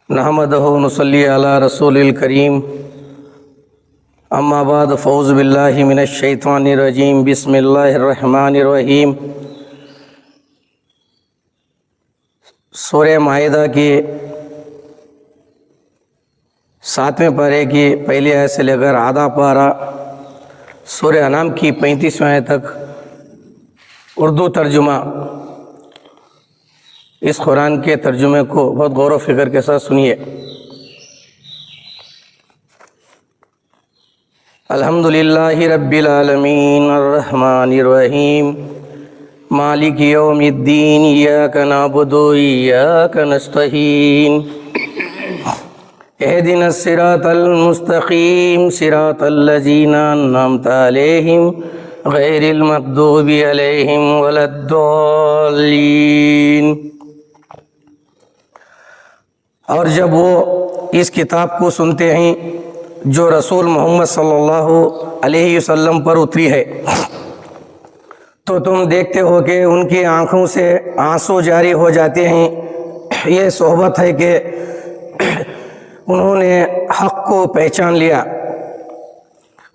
نحمدہ و نصلی علی رسول الکریم اما بعد فاعوذ باللہ من الشیطان الرجیم بسم اللہ الرحمن الرحیم۔ سورہ مائدہ کی 7ویں پارے کی پہلی آیت سے لے کر آدھا پارہ سورہ انعام کی 35ویں آیت تک اردو ترجمہ، اس قرآن کے ترجمے کو بہت غور و فکر کے ساتھ سنیے۔ الحمدللہ رب العالمین الرحمن الرحیم مالک یوم الدین ایاک نعبد و ایاک نستعین اہدنا الصراط المستقیم صراط الذین انعمت علیہم غیر المغضوب علیہم ولا الضالین۔ اور جب وہ اس کتاب کو سنتے ہیں جو رسول محمد صلی اللہ علیہ وسلم پر اتری ہے تو تم دیکھتے ہو کہ ان کی آنکھوں سے آنسو جاری ہو جاتے ہیں۔ یہ صحبت ہے کہ انہوں نے حق کو پہچان لیا۔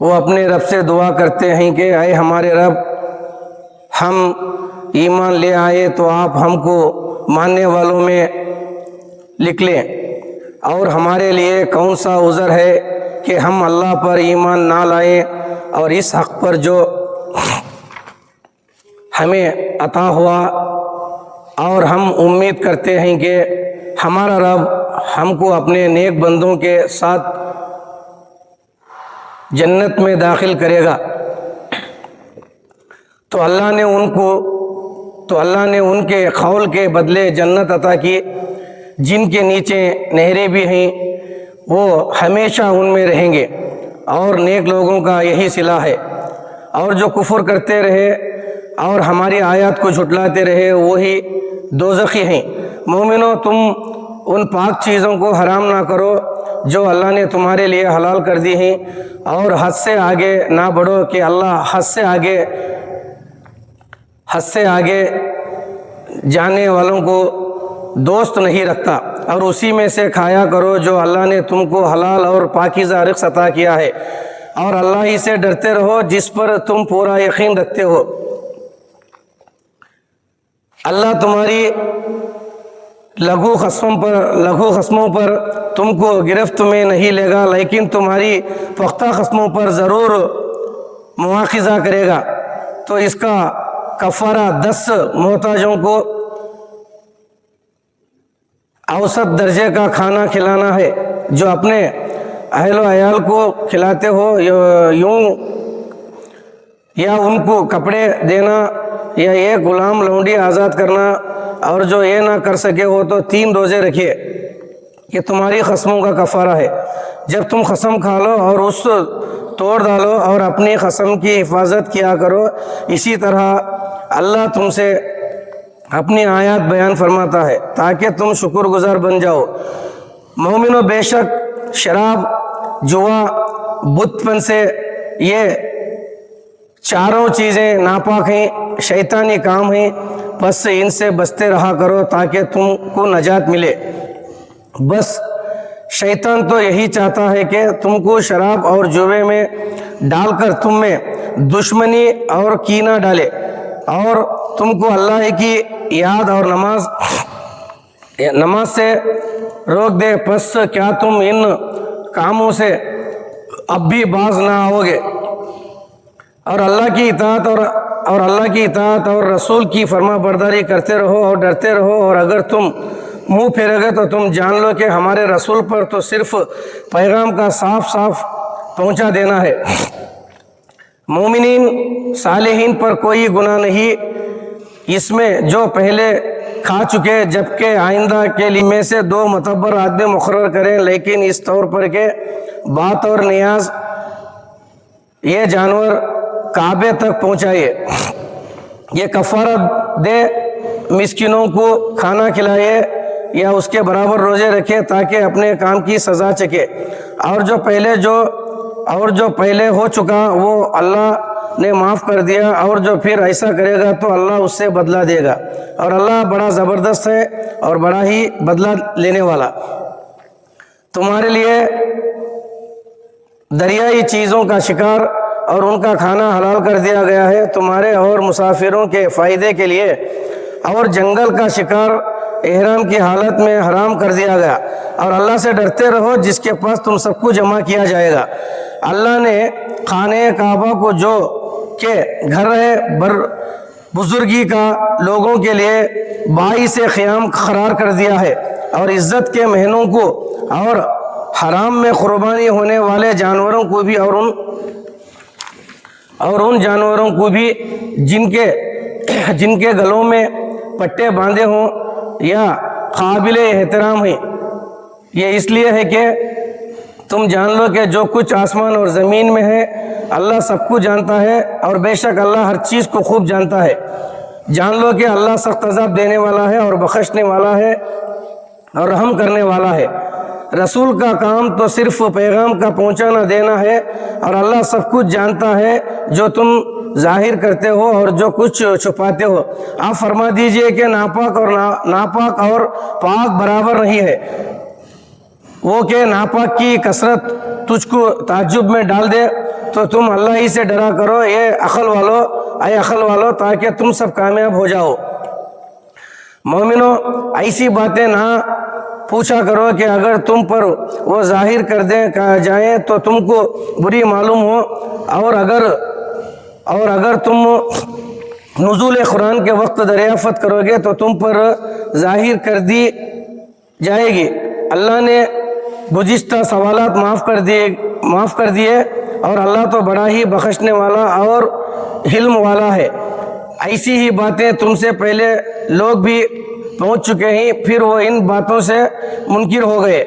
وہ اپنے رب سے دعا کرتے ہیں کہ اے ہمارے رب، ہم ایمان لے آئے تو آپ ہم کو ماننے والوں میں لکھ لیں، اور ہمارے لیے کون سا عذر ہے کہ ہم اللہ پر ایمان نہ لائیں اور اس حق پر جو ہمیں عطا ہوا، اور ہم امید کرتے ہیں کہ ہمارا رب ہم کو اپنے نیک بندوں کے ساتھ جنت میں داخل کرے گا۔ تو اللہ نے ان کے قول کے بدلے جنت عطا کی جن کے نیچے نہریں بھی ہیں، وہ ہمیشہ ان میں رہیں گے، اور نیک لوگوں کا یہی صلہ ہے۔ اور جو کفر کرتے رہے اور ہماری آیات کو جھٹلاتے رہے وہی دوزخی ہیں۔ مومنو، تم ان پاک چیزوں کو حرام نہ کرو جو اللہ نے تمہارے لیے حلال کر دی ہیں، اور حد سے آگے نہ بڑھو کہ اللہ حد سے آگے جانے والوں کو دوست نہیں رکھتا، اور اسی میں سے کھایا کرو جو اللہ نے تم کو حلال اور پاکیزہ رزق عطا کیا ہے، اور اللہ ہی سے ڈرتے رہو جس پر تم پورا یقین رکھتے ہو۔ اللہ تمہاری لگو خصموں پر تم کو گرفت میں نہیں لے گا، لیکن تمہاری پختہ خصموں پر ضرور مواخذہ کرے گا۔ تو اس کا کفارہ 10 محتاجوں کو اوسط درجے کا کھانا کھلانا ہے۔ جو اپنے اہل و عیال کو کھلاتے ہو یوں، یا ان کو کپڑے دینا، یا ایک غلام لونڈی آزاد کرنا، اور جو یہ نہ کر سکے ہو تو 3 روزے رکھیے۔ یہ تمہاری قسموں کا کفارہ ہے۔ جب تم قسم کھا لو اور اس توڑ ڈالو اور اپنی قسم کی حفاظت کیا کرو، اسی طرح اللہ تم سے اپنی آیات بیان فرماتا ہے تاکہ تم شکر گزار بن جاؤ۔ مومنو، بے شک شراب، جوا، بت پن سے یہ چاروں چیزیں ناپاک ہیں، شیطانی کام ہیں، بس ان سے بچتے رہا کرو تاکہ تم کو نجات ملے۔ بس شیطان تو یہی چاہتا ہے کہ تم کو شراب اور جوے میں ڈال کر تم میں دشمنی اور کینہ ڈالے، اور تم کو اللہ کی یاد اور نماز سے روک دے۔ پس کیا تم ان کاموں سے اب بھی باز نہ آؤ گے؟ اور اللہ کی اطاعت اور رسول کی فرما برداری کرتے رہو اور ڈرتے رہو، اور اگر تم منہ پھیرو گے تو تم جان لو کہ ہمارے رسول پر تو صرف پیغام کا صاف پہنچا دینا ہے۔ مومنین صالحین پر کوئی گناہ نہیں اس میں جو پہلے کھا چکے، جبکہ آئندہ کے لیے میں سے 2 معتبر آدمی مقرر کریں، لیکن اس طور پر کہ بات اور نیاز یہ جانور کعبے تک پہنچائیے۔ یہ کفارہ دے، مسکینوں کو کھانا کھلائے یا اس کے برابر روزے رکھے تاکہ اپنے کام کی سزا چکے، اور جو پہلے ہو چکا وہ اللہ نے معاف کر دیا، اور جو پھر ایسا کرے گا تو اللہ اس سے بدلہ دے گا، اور اللہ بڑا زبردست ہے اور بڑا ہی بدلہ لینے والا۔ تمہارے لیے دریائی چیزوں کا شکار اور ان کا کھانا حلال کر دیا گیا ہے تمہارے اور مسافروں کے فائدے کے لیے، اور جنگل کا شکار احرام کی حالت میں حرام کر دیا گیا، اور اللہ سے ڈرتے رہو جس کے پاس تم سب کو جمع کیا جائے گا۔ اللہ نے خانہ کعبہ کو جو کہ گھر ہے بزرگی کا لوگوں کے لیے باعث قیام قرار کر دیا ہے، اور عزت کے مہینوں کو اور حرام میں قربانی ہونے والے جانوروں کو بھی اور ان جانوروں کو بھی جن کے گلوں میں پٹے باندھے ہوں یا قابل احترام ہیں۔ یہ اس لیے ہے کہ تم جان لو کہ جو کچھ آسمان اور زمین میں ہے اللہ سب کو جانتا ہے، اور بے شک اللہ ہر چیز کو خوب جانتا ہے۔ جان لو کہ اللہ سخت عذاب دینے والا ہے اور بخشنے والا ہے اور رحم کرنے والا ہے۔ رسول کا کام تو صرف پیغام کا پہنچانا دینا ہے، اور اللہ سب کچھ جانتا ہے جو تم ظاہر کرتے ہو اور جو کچھ چھپاتے ہو۔ آپ فرما دیجئے کہ ناپاک اور پاک برابر نہیں ہے۔ وہ کہ ناپاک کی کثرت تجھ کو تعجب میں ڈال دے تو تم اللہ ہی سے ڈرا کرو اے عقل والو تاکہ تم سب کامیاب ہو جاؤ۔ مومنو، ایسی باتیں نہ پوچھا کرو کہ اگر تم پر وہ ظاہر کر جائیں تو تم کو بری معلوم ہو، اور اگر تم نزول قرآن کے وقت دریافت کرو گے تو تم پر ظاہر کر دی جائے گی۔ اللہ نے گزشتہ سوالات معاف کر دیے، اور اللہ تو بڑا ہی بخشنے والا اور علم والا ہے۔ ایسی ہی باتیں تم سے پہلے لوگ بھی پہنچ چکے ہیں، پھر وہ ان باتوں سے منکر ہو گئے۔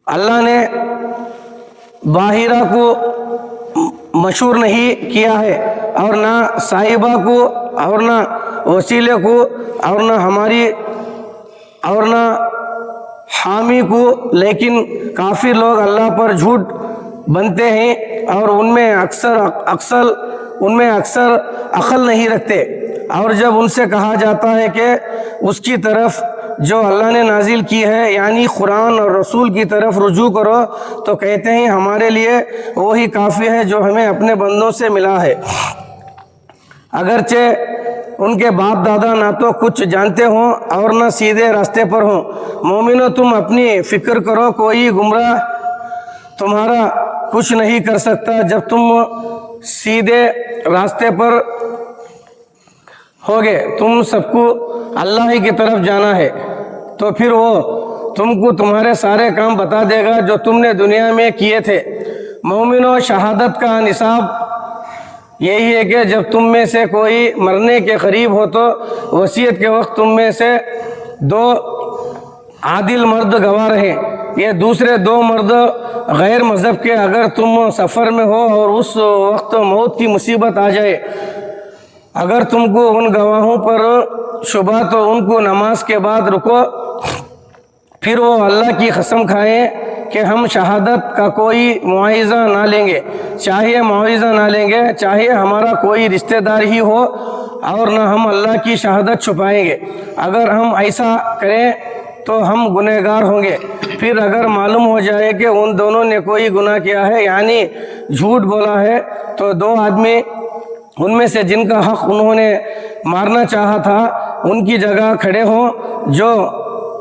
اللہ نے باہرہ کو مشہور نہیں کیا ہے، اور نہ صاحبہ کو، اور نہ وسیلے کو، اور نہ حامی کو، لیکن کافر لوگ اللہ پر جھوٹ بنتے ہیں اور ان میں اکثر عقل نہیں رکھتے۔ اور جب ان سے کہا جاتا ہے کہ اس کی طرف جو اللہ نے نازل کی ہے یعنی قرآن اور رسول کی طرف رجوع کرو تو کہتے ہیں ہمارے لیے وہی کافی ہے جو ہمیں اپنے بندوں سے ملا ہے، اگرچہ ان کے باپ دادا نہ تو کچھ جانتے ہوں اور نہ سیدھے راستے پر ہوں۔ مومنو، تم اپنی فکر کرو، کوئی گمراہ تمہارا کچھ نہیں کر سکتا جب تم سیدھے راستے پر ہوگے۔ تم سب کو اللہ ہی کی طرف جانا ہے، تو پھر وہ تم کو تمہارے سارے کام بتا دے گا جو تم نے دنیا میں کیے تھے۔ مومنو، شہادت کا نصاب یہی ہے کہ جب تم میں سے کوئی مرنے کے قریب ہو تو وصیت کے وقت تم میں سے 2 عادل مرد گواہ رہیں۔ یہ دوسرے 2 مرد غیر مذہب کے اگر تم سفر میں ہو اور اس وقت موت کی مصیبت آ جائے، اگر تم کو ان گواہوں پر شبہ تو ان کو نماز کے بعد رکو، پھر وہ اللہ کی قسم کھائیں کہ ہم شہادت کا کوئی معاوضہ نہ لیں گے، چاہے ہمارا کوئی رشتہ دار ہی ہو، اور نہ ہم اللہ کی شہادت چھپائیں گے۔ اگر ہم ایسا کریں تو ہم گنہگار ہوں گے۔ پھر اگر معلوم ہو جائے کہ ان دونوں نے کوئی گناہ کیا ہے یعنی جھوٹ بولا ہے، تو 2 آدمی ان میں سے جن کا حق انہوں نے مارنا چاہا تھا ان کی جگہ کھڑے ہوں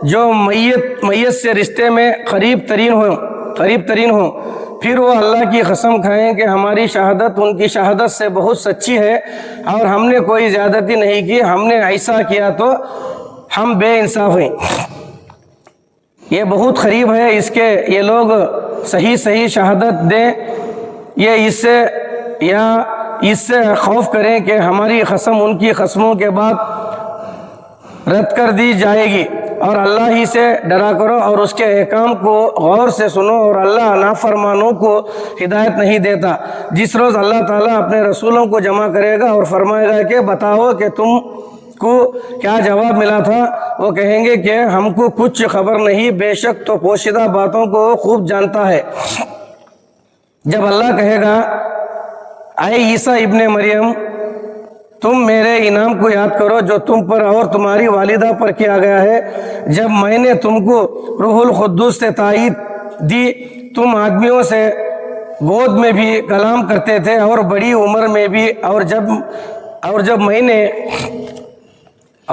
جو میت سے رشتے میں قریب ترین ہوں۔ پھر وہ اللہ کی قسم کھائیں کہ ہماری شہادت ان کی شہادت سے بہت سچی ہے اور ہم نے کوئی زیادتی نہیں کی، ہم نے ایسا کیا تو ہم بے انصاف ہیں۔ یہ بہت قریب ہے اس کے یہ لوگ صحیح شہادت دیں، یہ اس سے خوف کریں کہ ہماری قسم ان کی قسموں کے بعد رد کر دی جائے گی، اور اللہ ہی سے ڈرا کرو اور اس کے احکام کو غور سے سنو، اور اللہ نافرمانوں کو ہدایت نہیں دیتا۔ جس روز اللہ تعالیٰ اپنے رسولوں کو جمع کرے گا اور فرمائے گا کہ بتاؤ کہ تم کو کیا جواب ملا تھا، وہ کہیں گے کہ ہم کو کچھ خبر نہیں، بے شک تو پوشیدہ باتوں کو خوب جانتا ہے۔ جب اللہ کہے گا اے عیسیٰ ابن مریم تم میرے انعام کو یاد کرو جو تم پر اور تمہاری والدہ پر کیا گیا ہے، جب میں نے تم کو روح القدس سے تائید دی، تم آدمیوں سے گود میں بھی کلام کرتے تھے اور بڑی عمر میں بھی، اور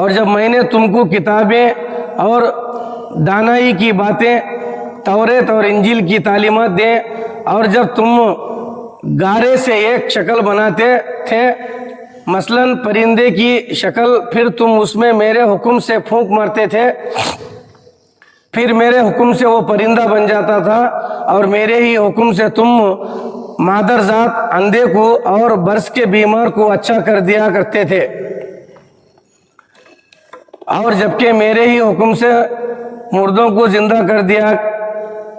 جب میں نے تم کو کتابیں اور دانائی کی باتیں، توریت اور انجیل کی تعلیمات دیں، اور جب تم گارے سے ایک شکل بناتے تھے، مثلاً پرندے کی شکل، پھر تم اس میں میرے حکم سے پھونک مارتے تھے، پھر میرے حکم سے وہ پرندہ بن جاتا تھا، اور میرے ہی حکم سے تم مادر ذات اندھے کو اور برس کے بیمار کو اچھا کر دیا کرتے تھے، اور جبکہ میرے ہی حکم سے مردوں کو زندہ کر دیا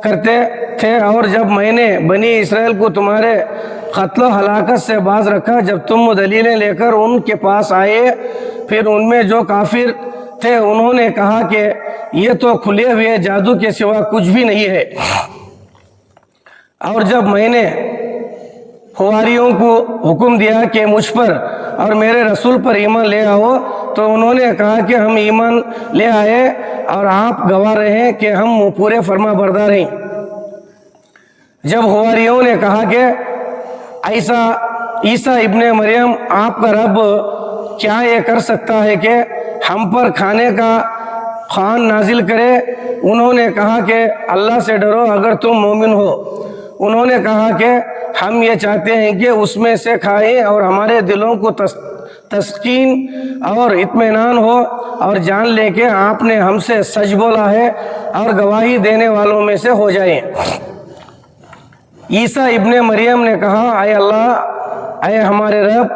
کرتے تھے، اور جب میں نے بنی اسرائیل کو تمہارے قتل و ہلاکت سے باز رکھا، جب تم دلیلیں لے کر ان کے پاس آئے، پھر ان میں جو کافر تھے انہوں نے کہا کہ یہ تو کھلے ہوئے جادو کے سوا کچھ بھی نہیں ہے، اور جب میں نے حواریوں کو حکم دیا کہ مجھ پر اور میرے رسول پر ایمان لے آؤ، تو انہوں نے کہا کہ ہم ایمان لے آئے، اور آپ گواہ رہیں کہ ہم پورے فرما بردار ہیں۔ جب حواریوں نے کہا کہ عیسیٰ ابن مریم آپ کا رب کیا یہ کر سکتا ہے کہ ہم پر کھانے کا خوان نازل کرے، انہوں نے کہا کہ اللہ سے ڈرو اگر تم مومن ہو۔ انہوں نے کہا کہ ہم یہ چاہتے ہیں کہ اس میں سے کھائیں اور ہمارے دلوں کو تسکین اور اطمینان ہو، اور جان لے کہ آپ نے ہم سے سچ بولا ہے اور گواہی دینے والوں میں سے ہو جائیں۔ عیسیٰ ابن مریم نے کہا، اے اللہ، اے ہمارے رب،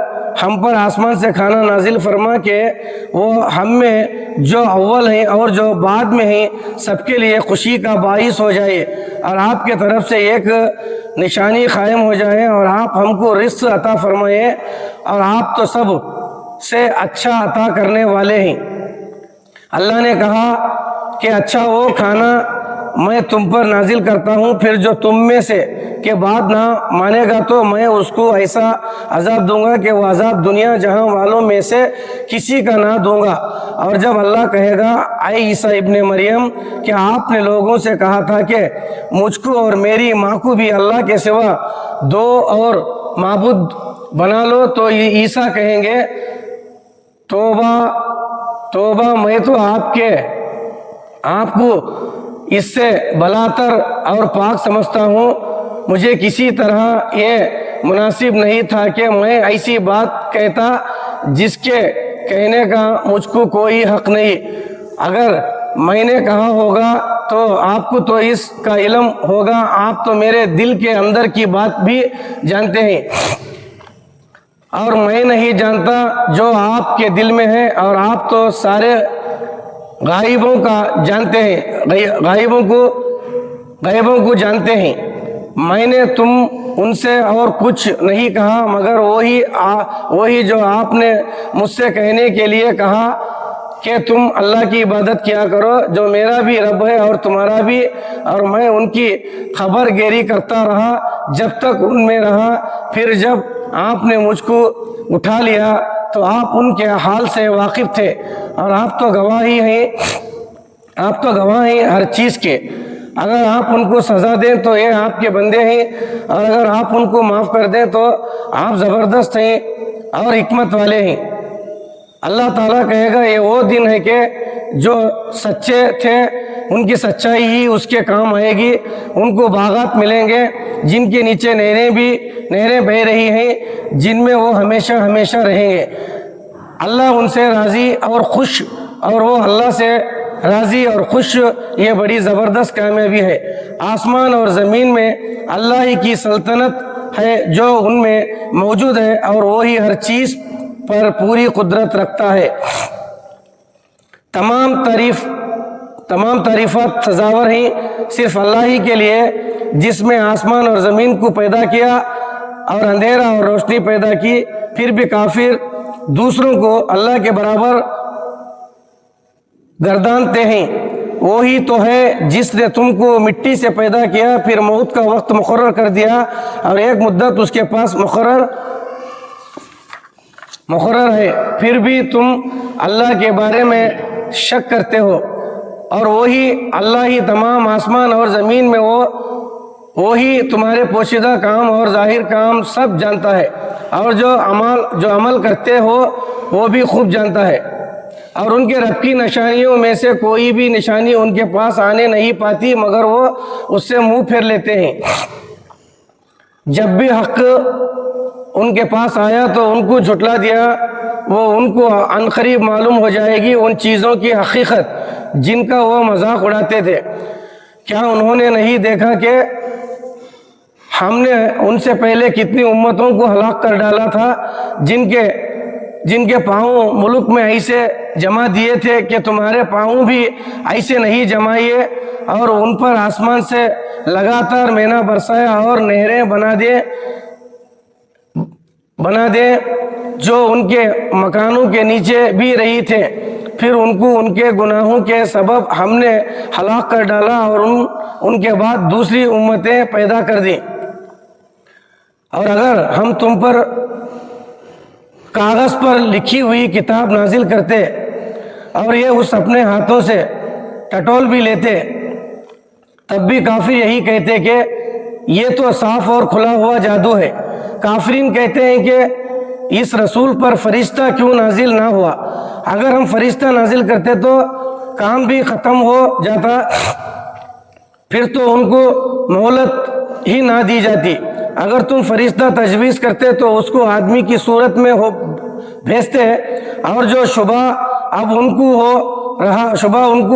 ہم پر آسمان سے کھانا نازل فرما کہ وہ ہم میں جو اول ہیں اور جو بعد میں ہیں سب کے لیے خوشی کا باعث ہو جائے، اور آپ کے طرف سے ایک نشانی قائم ہو جائے، اور آپ ہم کو رزق عطا فرمائے، اور آپ تو سب سے اچھا عطا کرنے والے ہیں۔ اللہ نے کہا کہ اچھا وہ کھانا میں تم پر نازل کرتا ہوں، پھر جو تم میں سے کے بعد نہ مانے گا تو میں اس کو ایسا عذاب دوں گا کہ وہ عذاب دنیا جہاں والوں میں سے کسی کا نہ دوں گا۔ اور جب اللہ کہے گا، اے عیسیٰ ابن مریم، کہ آپ نے لوگوں سے کہا تھا کہ مجھ کو اور میری ماں کو بھی اللہ کے سوا دو اور معبود بنا لو، تو عیسیٰ کہیں گے، توبہ توبہ، میں تو آپ کو اس سے بلاتر اور پاک سمجھتا ہوں۔ مجھے کسی طرح یہ مناسب نہیں تھا کہ میں ایسی بات کہتا جس کے کہنے کا مجھ کو کوئی حق نہیں۔ اگر میں نے کہا ہوگا تو آپ کو تو اس کا علم ہوگا، آپ تو میرے دل کے اندر کی بات بھی جانتے ہیں، اور میں نہیں جانتا جو آپ کے دل میں ہے، اور آپ تو سارے غائبوں کا جانتے ہیں، غائبوں کو جانتے ہیں۔ میں نے تم ان سے اور کچھ نہیں کہا مگر وہی جو آپ نے مجھ سے کہنے کے لیے کہا کہ تم اللہ کی عبادت کیا کرو جو میرا بھی رب ہے اور تمہارا بھی، اور میں ان کی خبر گیری کرتا رہا جب تک ان میں رہا۔ پھر جب آپ نے مجھ کو اٹھا لیا تو آپ ان کے حال سے واقف تھے، اور آپ تو گواہ ہیں ہر چیز کے۔ اگر آپ ان کو سزا دیں تو یہ آپ کے بندے ہیں، اور اگر آپ ان کو معاف کر دیں تو آپ زبردست ہیں اور حکمت والے ہیں۔ اللہ تعالیٰ کہے گا، یہ وہ دن ہے کہ جو سچے تھے ان کی سچائی ہی اس کے کام آئے گی۔ ان کو باغات ملیں گے جن کے نیچے نہریں بہہ رہی ہیں، جن میں وہ ہمیشہ ہمیشہ رہیں گے۔ اللہ ان سے راضی اور خوش، اور وہ اللہ سے راضی اور خوش، یہ بڑی زبردست کامیابی ہے۔ آسمان اور زمین میں اللہ ہی کی سلطنت ہے جو ان میں موجود ہے، اور وہی ہر چیز پر پوری قدرت رکھتا ہے۔ تمام تعریفات سزاور ہیں صرف اللہ ہی کے لیے، جس میں آسمان اور زمین کو پیدا کیا اور اندھیرا اور روشنی پیدا کی۔ پھر بھی کافر دوسروں کو اللہ کے برابر گردانتے ہیں۔ وہی تو ہے جس نے تم کو مٹی سے پیدا کیا، پھر موت کا وقت مقرر کر دیا، اور ایک مدت اس کے پاس مقرر مقرر ہے، پھر بھی تم اللہ کے بارے میں شک کرتے ہو، اور وہی اللہ ہی تمام آسمان اور زمین میں وہی تمہارے پوشیدہ کام اور ظاہر کام سب جانتا ہے، اور جو عمل کرتے ہو وہ بھی خوب جانتا ہے، اور ان کے رب کی نشانیوں میں سے کوئی بھی نشانی ان کے پاس آنے نہیں پاتی مگر وہ اس سے منہ پھیر لیتے ہیں۔ جب بھی حق ان کے پاس آیا تو ان کو جھٹلا دیا، وہ ان کو عنقریب معلوم ہو جائے گی ان چیزوں کی حقیقت جن کا وہ مذاق اڑاتے تھے۔ کیا انہوں نے نہیں دیکھا کہ ہم نے ان سے پہلے کتنی امتوں کو ہلاک کر ڈالا تھا جن کے پاؤں ملک میں ایسے جما دیے تھے کہ تمہارے پاؤں بھی ایسے نہیں جمائیے، اور ان پر آسمان سے لگاتار مینا برسایا اور نہریں بنا دے جو ان کے مکانوں کے نیچے بھی رہی تھے، پھر ان کو ان کے گناہوں کے سبب ہم نے ہلاک کر ڈالا اور ان کے بعد دوسری امتیں پیدا کر دیں۔ اور اگر ہم تم پر کاغذ پر لکھی ہوئی کتاب نازل کرتے اور یہ اس اپنے ہاتھوں سے ٹٹول بھی لیتے، تب بھی کافر یہی کہتے کہ یہ تو صاف اور کھلا ہوا جادو ہے۔ کافرین کہتے ہیں کہ اس رسول پر فرشتہ کیوں نازل نہ ہوا؟ اگر ہم فرشتہ نازل کرتے تو کام بھی ختم ہو جاتا، پھر تو ان کو مہلت ہی نہ دی جاتی۔ اگر تم فرشتہ تجویز کرتے تو اس کو آدمی کی صورت میں بھیجتے، اور جو شبہ اب ان کو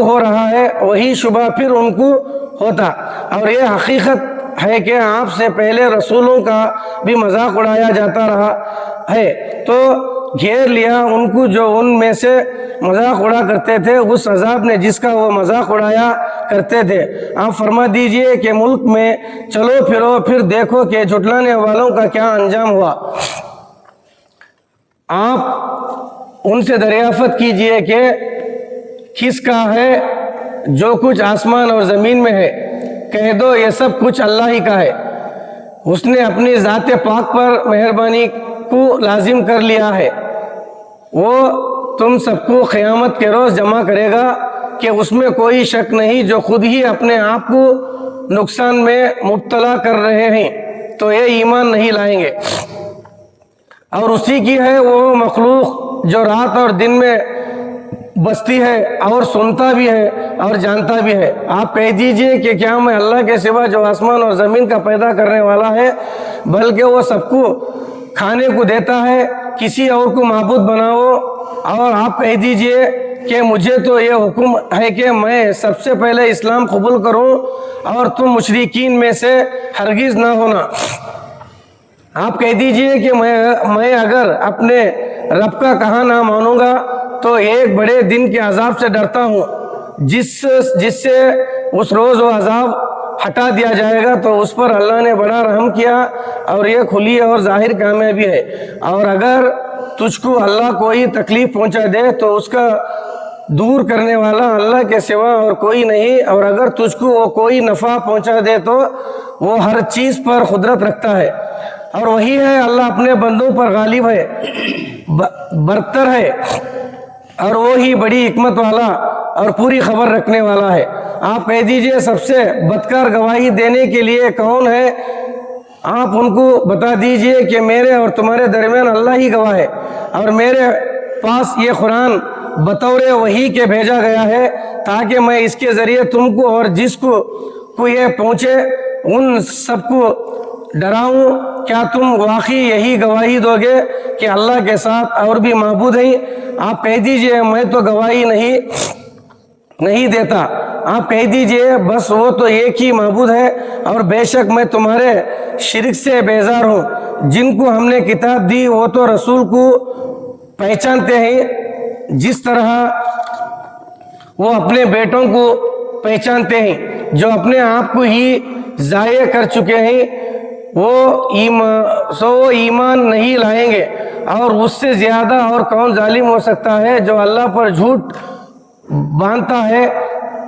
ہو رہا ہے وہی شبہ پھر ان کو ہوتا، اور یہ حقیقت ہے کہ آپ سے پہلے رسولوں کا بھی مذاق اڑایا جاتا رہا ہے، تو گھیر لیا ان کو جو ان میں سے مذاق اڑا کرتے تھے اس عذاب نے جس کا وہ مذاق اڑایا کرتے تھے۔ آپ فرما دیجئے کہ ملک میں چلو پھرو، پھر دیکھو کہ جھٹلانے والوں کا کیا انجام ہوا۔ آپ ان سے دریافت کیجئے کہ کس کا ہے جو کچھ آسمان اور زمین میں ہے، کہہ دو یہ سب کچھ اللہ ہی کا ہے، اس نے اپنی ذات پاک پر مہربانی کو لازم کر لیا ہے، وہ تم سب کو قیامت کے روز جمع کرے گا کہ اس میں کوئی شک نہیں، جو خود ہی اپنے آپ کو نقصان میں مبتلا کر رہے ہیں تو یہ ایمان نہیں لائیں گے۔ اور اسی کی ہے وہ مخلوق جو رات اور دن میں بستی ہے اور سنتا بھی ہے اور جانتا بھی ہے۔ آپ کہہ دیجئے کہ کیا میں اللہ کے سوا جو آسمان اور زمین کا پیدا کرنے والا ہے، بلکہ وہ سب کو کھانے کو دیتا ہے، کسی اور کو معبود بناؤ۔ اور آپ کہہ دیجئے کہ مجھے تو یہ حکم ہے کہ میں سب سے پہلے اسلام قبول کروں اور تم مشرکین میں سے ہرگز نہ ہونا۔ آپ کہہ دیجئے کہ میں اگر اپنے رب کا کہا نہ مانوں گا تو ایک بڑے دن کے عذاب سے ڈرتا ہوں جس سے اس روز وہ عذاب ہٹا دیا جائے گا، تو اس پر اللہ نے بڑا رحم کیا اور یہ کھلی اور ظاہر کامیابی ہے۔ اور اگر تجھ کو اللہ کوئی تکلیف پہنچا دے تو اس کا دور کرنے والا اللہ کے سوا اور کوئی نہیں، اور اگر تجھ کو وہ کوئی نفع پہنچا دے تو وہ ہر چیز پر قدرت رکھتا ہے، اور وہی ہے اللہ اپنے بندوں پر غالب ہے، برتر ہے، اور وہی بڑی حکمت والا اور پوری خبر رکھنے والا ہے۔ آپ کہہ دیجئے سب سے بدکار گواہی دینے کے لیے کون ہے؟ آپ ان کو بتا دیجئے کہ میرے اور تمہارے درمیان اللہ ہی گواہ ہے، اور میرے پاس یہ قرآن بطور وحی کے بھیجا گیا ہے تاکہ میں اس کے ذریعے تم کو اور جس کو یہ پہنچے ان سب کو ڈراؤں۔ کیا تم واقعی یہی گواہی دو گے کہ اللہ کے ساتھ اور بھی معبود ہیں؟ آپ کہہ دیجئے میں تو گواہی نہیں دیتا۔ آپ کہہ دیجئے بس وہ تو ایک ہی معبود ہے، اور بے شک میں تمہارے شرک سے بیزار ہوں۔ جن کو ہم نے کتاب دی وہ تو رسول کو پہچانتے ہیں جس طرح وہ اپنے بیٹوں کو پہچانتے ہیں، جو اپنے آپ کو ہی ضائع کر چکے ہیں وہ ایمان نہیں لائیں گے۔ اور اس سے زیادہ اور کون ظالم ہو سکتا ہے جو اللہ پر جھوٹ باندھتا ہے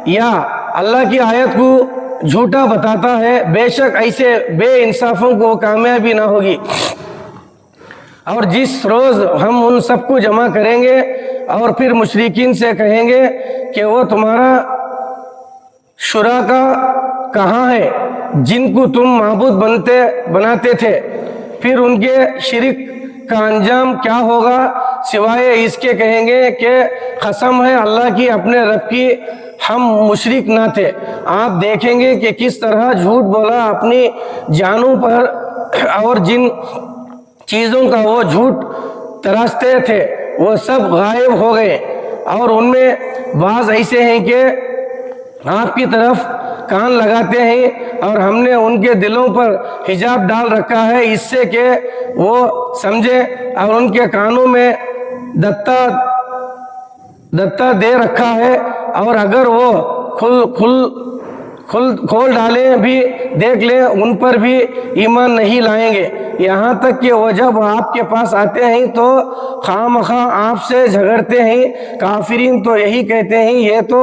یا اللہ کی آیت کو جھوٹا بتاتا ہے؟ بے شک ایسے بے انصافوں کو کامیابی نہ ہوگی۔ اور جس روز ہم ان سب کو جمع کریں گے اور پھر مشرکین سے کہیں گے کہ وہ تمہارا شرکا کہاں ہے جن کو تم معبود بناتے تھے، پھر ان کے شرک کا انجام کیا ہوگا سوائے اس کے کہیں گے کہ قسم ہے اللہ کی، اپنے رب کی، ہم مشرک نہ تھے۔ آپ دیکھیں گے کہ کس طرح جھوٹ بولا اپنی جانوں پر، اور جن چیزوں کا وہ جھوٹ تراشتے تھے وہ سب غائب ہو گئے، اور ان میں بعض ایسے ہیں کہ آپ کی طرف کان لگاتے ہیں، اور ہم نے ان کے دلوں پر حجاب ڈال رکھا ہے اس سے کہ وہ سمجھے، اور ان کے کانوں میں دتا دے رکھا ہے، اور اگر وہ کھول ڈالیں بھی دیکھ لیں ان پر بھی ایمان نہیں لائیں گے، یہاں تک کہ وہ جب آپ کے پاس آتے ہیں تو خواہ آپ سے جھگڑتے ہیں۔ کافرین تو یہی کہتے ہیں یہ تو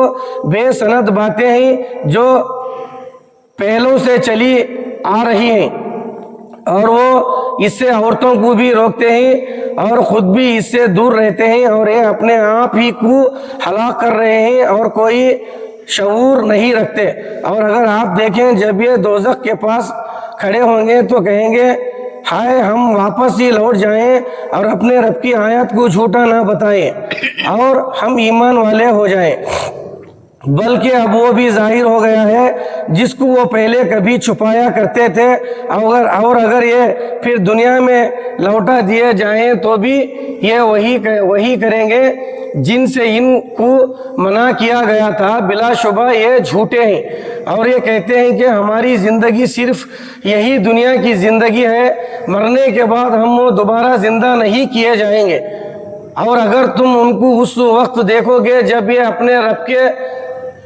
بے سند باتیں ہیں جو پہلوں سے چلی آ رہی ہیں، اور وہ اس سے عورتوں کو بھی روکتے ہیں اور خود بھی اس سے دور رہتے ہیں، اور یہ اپنے آپ ہی کو ہلاک کر رہے ہیں اور کوئی شعور نہیں رکھتے۔ اور اگر آپ دیکھیں جب یہ دوزخ کے پاس کھڑے ہوں گے تو کہیں گے ہائے ہم واپس ہی لوٹ جائیں اور اپنے رب کی آیت کو جھوٹا نہ بتائیں اور ہم ایمان والے ہو جائیں، بلکہ اب وہ بھی ظاہر ہو گیا ہے جس کو وہ پہلے کبھی چھپایا کرتے تھے، اور اگر یہ پھر دنیا میں لوٹا دیے جائیں تو بھی یہ وہی کریں گے جن سے ان کو منع کیا گیا تھا۔ بلا شبہ یہ جھوٹے ہیں اور یہ کہتے ہیں کہ ہماری زندگی صرف یہی دنیا کی زندگی ہے، مرنے کے بعد ہم وہ دوبارہ زندہ نہیں کیے جائیں گے۔ اور اگر تم ان کو اس وقت دیکھو گے جب یہ اپنے رب کے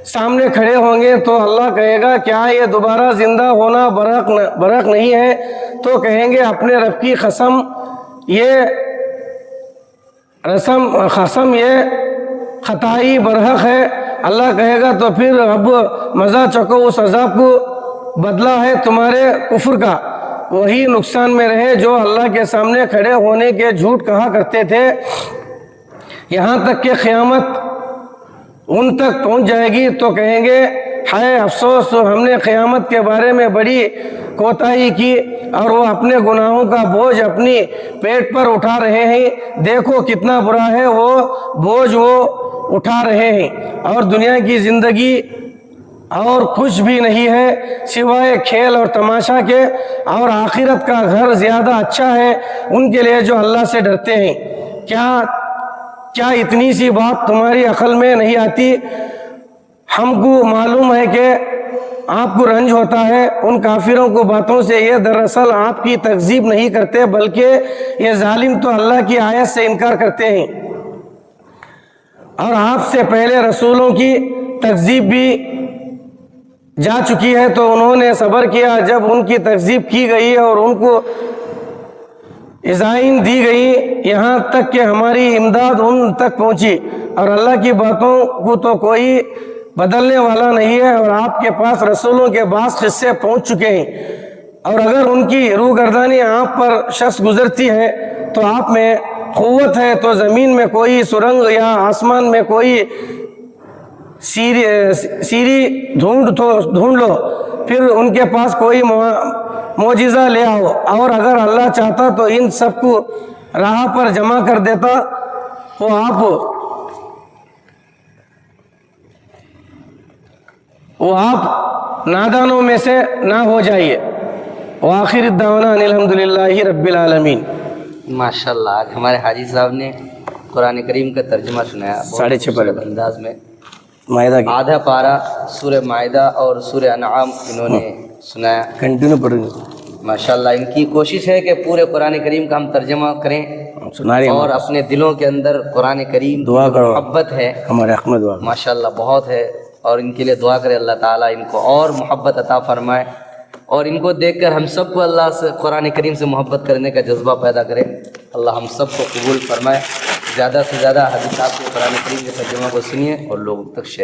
سامنے کھڑے ہوں گے تو اللہ کہے گا کیا یہ دوبارہ زندہ ہونا برحق نہیں ہے؟ تو کہیں گے اپنے رب کی قسم یہ خطائی برحق ہے۔ اللہ کہے گا تو پھر اب مزہ چکو اس عذاب کو، بدلہ ہے تمہارے کفر کا، وہی نقصان میں رہے جو اللہ کے سامنے کھڑے ہونے کے جھوٹ کہا کرتے تھے، یہاں تک کہ قیامت ان تک پہنچ جائے گی تو کہیں گے ہائے افسوس، ہم نے قیامت کے بارے میں بڑی کوتاہی کی، اور وہ اپنے گناہوں کا بوجھ اپنی پیٹ پر اٹھا رہے ہیں، دیکھو کتنا برا ہے وہ بوجھ وہ اٹھا رہے ہیں، اور دنیا کی زندگی اور کچھ بھی نہیں ہے سوائے کھیل اور تماشا کے، اور آخرت کا گھر زیادہ اچھا ہے ان کے لیے جو اللہ سے ڈرتے ہیں۔ کیا اتنی سی بات تمہاری عقل میں نہیں آتی؟ ہم کو معلوم ہے کہ آپ کو رنج ہوتا ہے ان کافروں کو باتوں سے، یہ دراصل آپ کی تکذیب نہیں کرتے بلکہ یہ ظالم تو اللہ کی آیت سے انکار کرتے ہیں، اور آپ سے پہلے رسولوں کی تکذیب بھی جا چکی ہے تو انہوں نے صبر کیا جب ان کی تکذیب کی گئی اور ان کو عزائم دی گئی، یہاں تک کہ ہماری امداد ان تک پہنچی، اور اللہ کی باتوں کو تو کوئی بدلنے والا نہیں ہے، اور آپ کے پاس رسولوں کے بعض قصے پہنچ چکے ہیں، اور اگر ان کی روگردانی آپ پر شخص گزرتی ہے تو آپ میں قوت ہے تو زمین میں کوئی سرنگ یا آسمان میں کوئی سیری ڈھونڈ لو، پھر ان کے پاس کوئی معجزہ لے آؤ، اور اگر اللہ چاہتا تو ان سب کو راہ پر جمع کر دیتا، وہ آپ نادانوں میں سے نہ ہو جائیے۔ وآخر الدعوانا ان الحمدللہ رب العالمین۔ ماشاءاللہ، آج ہمارے حاجی صاحب نے قرآن کریم کا ترجمہ سنایا، 6.5 انداز میں مائدہ کی آدھا پارہ سورہ مائدہ اور سورہ انعام انہوں نے سنایا۔ کنٹینیو پڑھیں گے ماشاءاللہ، ان کی کوشش ہے کہ پورے قرآن کریم کا ہم ترجمہ کریں اور اپنے دلوں کے اندر قرآن کریم دعا کرو، محبت ہے ہمارے حق میں دعا ماشاءاللہ بہت ہے، اور ان کے لیے دعا کرے اللہ تعالیٰ ان کو اور محبت عطا فرمائے، اور ان کو دیکھ کر ہم سب کو اللہ سے قرآن کریم سے محبت کرنے کا جذبہ پیدا کرے۔ اللہ ہم سب کو قبول فرمائے۔ زیادہ سے زیادہ حدیث صاحب کے قرآن کریم کے ترجمہ کو سنیے اور لوگوں تک شیئر